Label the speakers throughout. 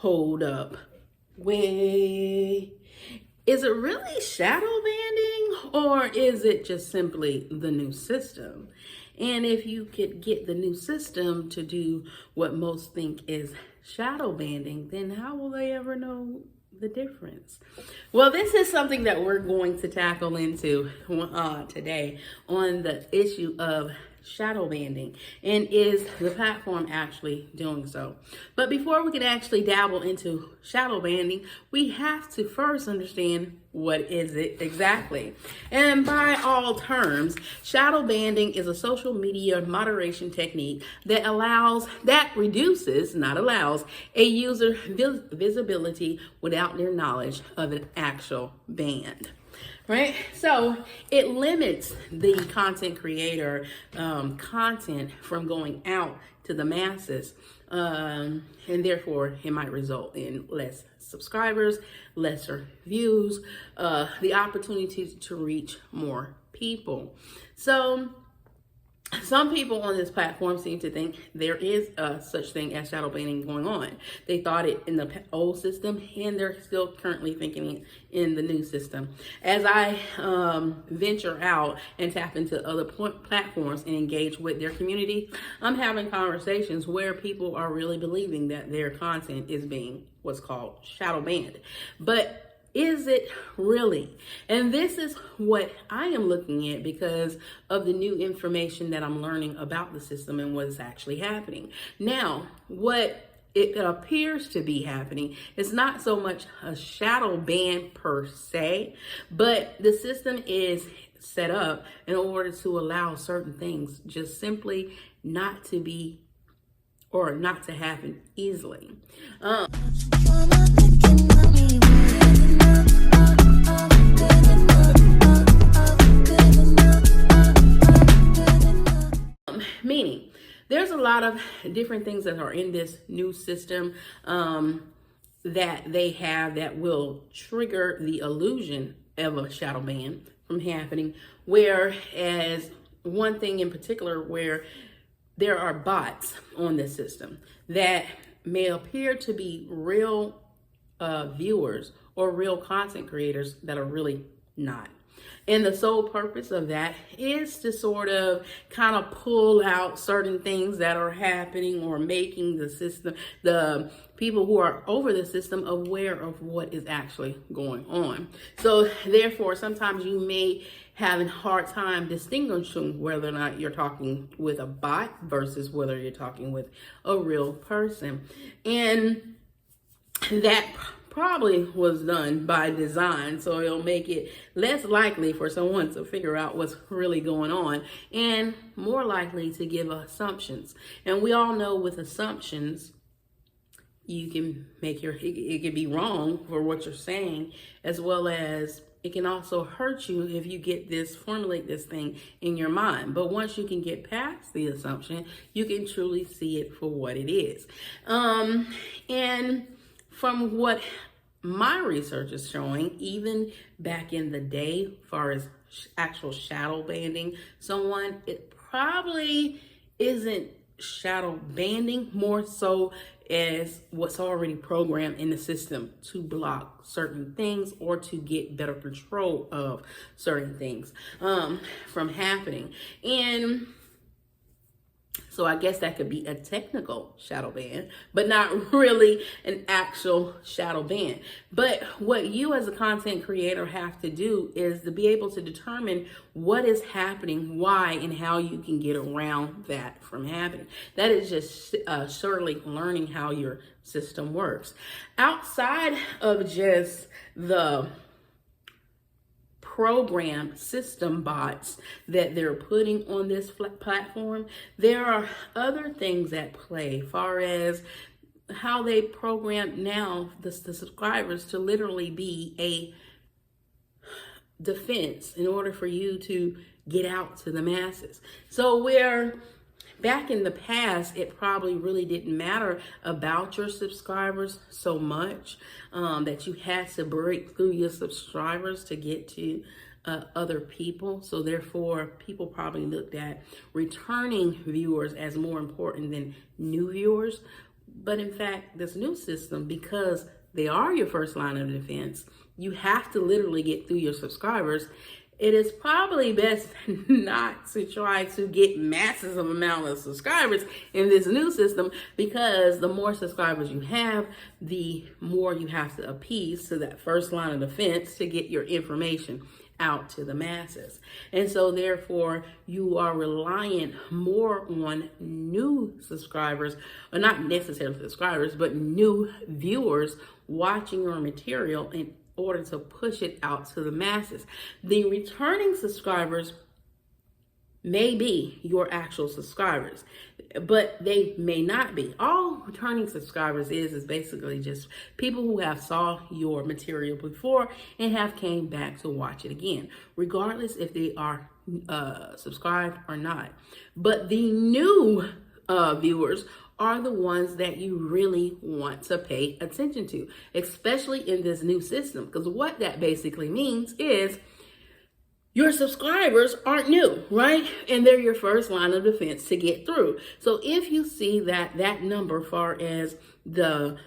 Speaker 1: Hold up. Wait. Is it really shadow banding, or is it just simply the new system? And if you could get the new system to do what most think is shadow banding, then how will they ever know the difference? Well, this is something that we're going to tackle into today on the issue of shadow banding, and is the platform actually doing so? But before we can actually dabble into shadow banding, we have to first understand what is it exactly. And by all terms, shadow banding is a social media moderation technique that reduces, not allows, a user visibility without their knowledge of an actual ban. Right? So it limits the content creator content from going out to the masses. And therefore, it might result in less subscribers, lesser views, the opportunity to reach more people. So some people on this platform seem to think there is such thing as shadow banning going on. They thought it in the old system, and they're still currently thinking it in the new system. As I venture out and tap into other platforms and engage with their community, I'm having conversations where people are really believing that their content is being what's called shadow banned. But is it really? And this is what I am looking at because of the new information that I'm learning about the system and what is actually happening. Now, what it appears to be happening is not so much a shadow ban per se, but the system is set up in order to allow certain things just simply not to be or not to happen easily. Meaning, there's a lot of different things that are in this new system that they have that will trigger the illusion of a shadow ban from happening. Whereas one thing in particular where there are bots on this system that may appear to be real viewers or real content creators that are really not. And the sole purpose of that is to sort of kind of pull out certain things that are happening or making the system, the people who are over the system, aware of what is actually going on. So therefore, sometimes you may have a hard time distinguishing whether or not you're talking with a bot versus whether you're talking with a real person. And that probably was done by design, so it'll make it less likely for someone to figure out what's really going on and more likely to give assumptions. And we all know with assumptions, you can make it can be wrong for what you're saying, as well as it can also hurt you if you formulate this thing in your mind. But once you can get past the assumption, you can truly see it for what it is. And from what my research is showing, even back in the day, as far as actual shadow banning someone, it probably isn't shadow banning, more so as what's already programmed in the system to block certain things or to get better control of certain things from happening. And so I guess that could be a technical shadow ban, but not really an actual shadow ban. But what you as a content creator have to do is to be able to determine what is happening, why, and how you can get around that from happening. That is just surely learning how your system works. Outside of just the program system bots that they're putting on this platform, there are other things at play, far as how they program now the subscribers to literally be a defense in order for you to get out to the masses. So where back in the past, it probably really didn't matter about your subscribers so much that you had to break through your subscribers to get to other people. So therefore, people probably looked at returning viewers as more important than new viewers. But in fact, this new system, because they are your first line of defense, you have to literally get through your subscribers. It is probably best not to try to get massive amount of subscribers in this new system, because the more subscribers you have, the more you have to appease to that first line of defense to get your information out to the masses. And so therefore you are reliant more on new subscribers, or not necessarily subscribers, but new viewers watching your material in order to push it out to the masses. The returning subscribers may be your actual subscribers, but they may not be. All returning subscribers is basically just people who have saw your material before and have came back to watch it again, regardless if they are subscribed or not. But the new viewers are the ones that you really want to pay attention to, especially in this new system. Because what that basically means is your subscribers aren't new, right? And they're your first line of defense to get through. So if you see that number far as the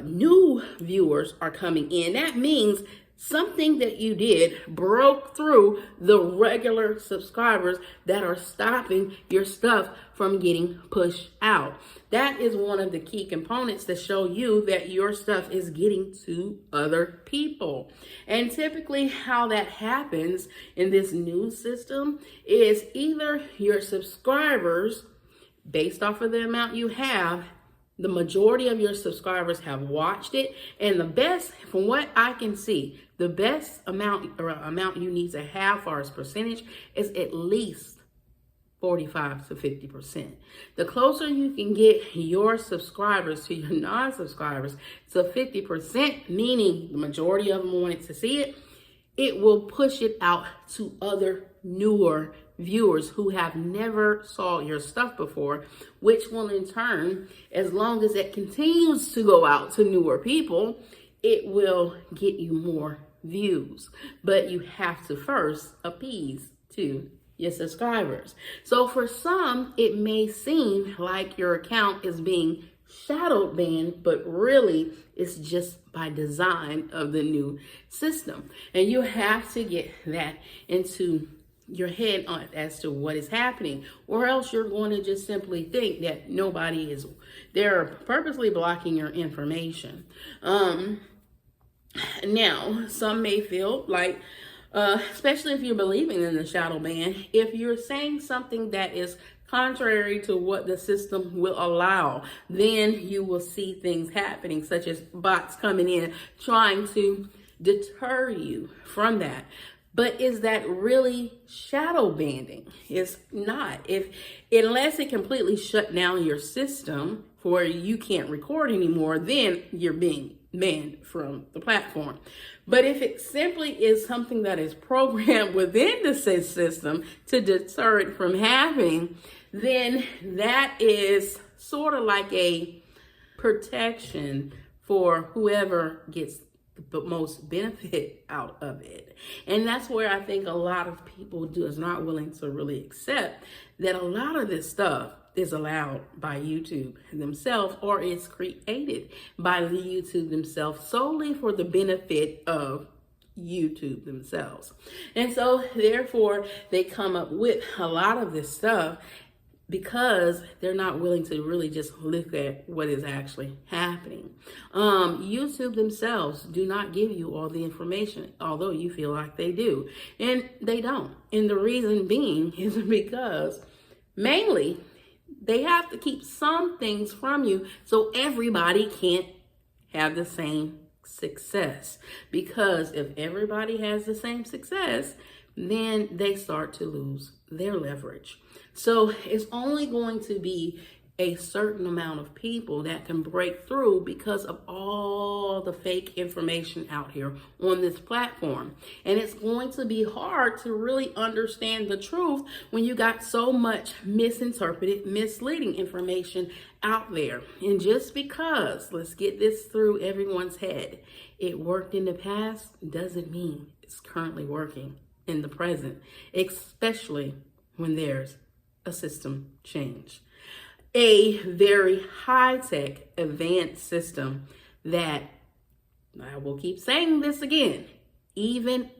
Speaker 1: new viewers are coming in, that means something that you did broke through the regular subscribers that are stopping your stuff from getting pushed out. That is one of the key components to show you that your stuff is getting to other people. And typically how that happens in this new system is either your subscribers, based off of the amount you have, the majority of your subscribers have watched it, and the best, from what I can see, the best amount you need to have as far as percentage is at least 45 to 50%. The closer you can get your subscribers to your non-subscribers to 50%, meaning the majority of them wanted to see it, it will push it out to other newer viewers who have never saw your stuff before, which will in turn, as long as it continues to go out to newer people, it will get you more views. But you have to first appease to your subscribers. So for some, it may seem like your account is being shadow banned, but really it's just by design of the new system. And you have to get that into your head on as to what is happening, or else you're going to just simply think that nobody is, they're purposely blocking your information. Now, some may feel like, especially if you're believing in the shadow ban, if you're saying something that is contrary to what the system will allow, then you will see things happening, such as bots coming in trying to deter you from that. But is that really shadow banning? It's not. Unless it completely shut down your system where you can't record anymore, then you're being banned from the platform. But if it simply is something that is programmed within the system to deter it from happening, then that is sort of like a protection for whoever gets the most benefit out of it. And that's where I think a lot of people is not willing to really accept that a lot of this stuff is allowed by YouTube themselves, or is created by the YouTube themselves solely for the benefit of YouTube themselves. And so therefore they come up with a lot of this stuff because they're not willing to really just look at what is actually happening. YouTube themselves do not give you all the information, although you feel like they do. And they don't. And the reason being is because mainly they have to keep some things from you so everybody can't have the same success. Because if everybody has the same success, then they start to lose their leverage. So it's only going to be a certain amount of people that can break through because of all the fake information out here on this platform. And it's going to be hard to really understand the truth when you got so much misinterpreted, misleading information out there. And just because, let's get this through everyone's head, it worked in the past doesn't mean it's currently working in the present, especially when there's a system change. a very high-tech, advanced system that, I will keep saying this again, even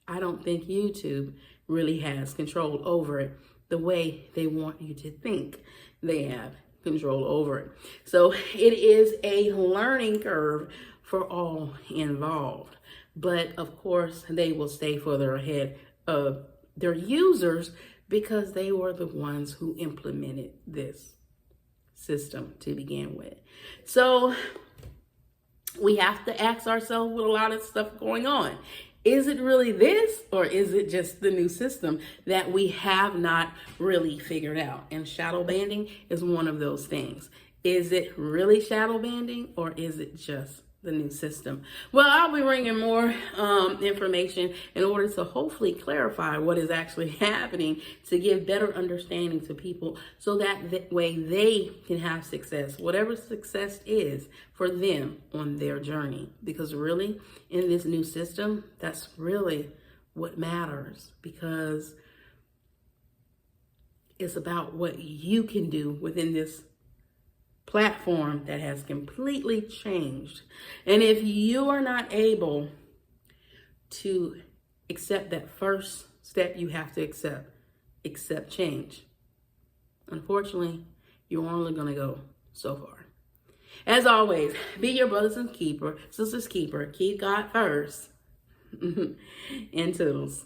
Speaker 1: I don't think YouTube really has control over it the way they want you to think they have control over it. So it is a learning curve for all involved. But of course, they will stay further ahead of their users because they were the ones who implemented this system to begin with. So we have to ask ourselves with a lot of stuff going on. Is it really this, or is it just the new system that we have not really figured out? And shadow banning is one of those things. Is it really shadow banning, or is it just the new system? Well, I'll be bringing more information in order to hopefully clarify what is actually happening, to give better understanding to people so that way they can have success, whatever success is for them on their journey. Because really, in this new system, that's really what matters, because it's about what you can do within this platform that has completely changed. And if you are not able to accept that first step you have to accept change, unfortunately, you're only going to go so far. As always, be your brothers and keeper, sisters keeper, keep God first, and toodles.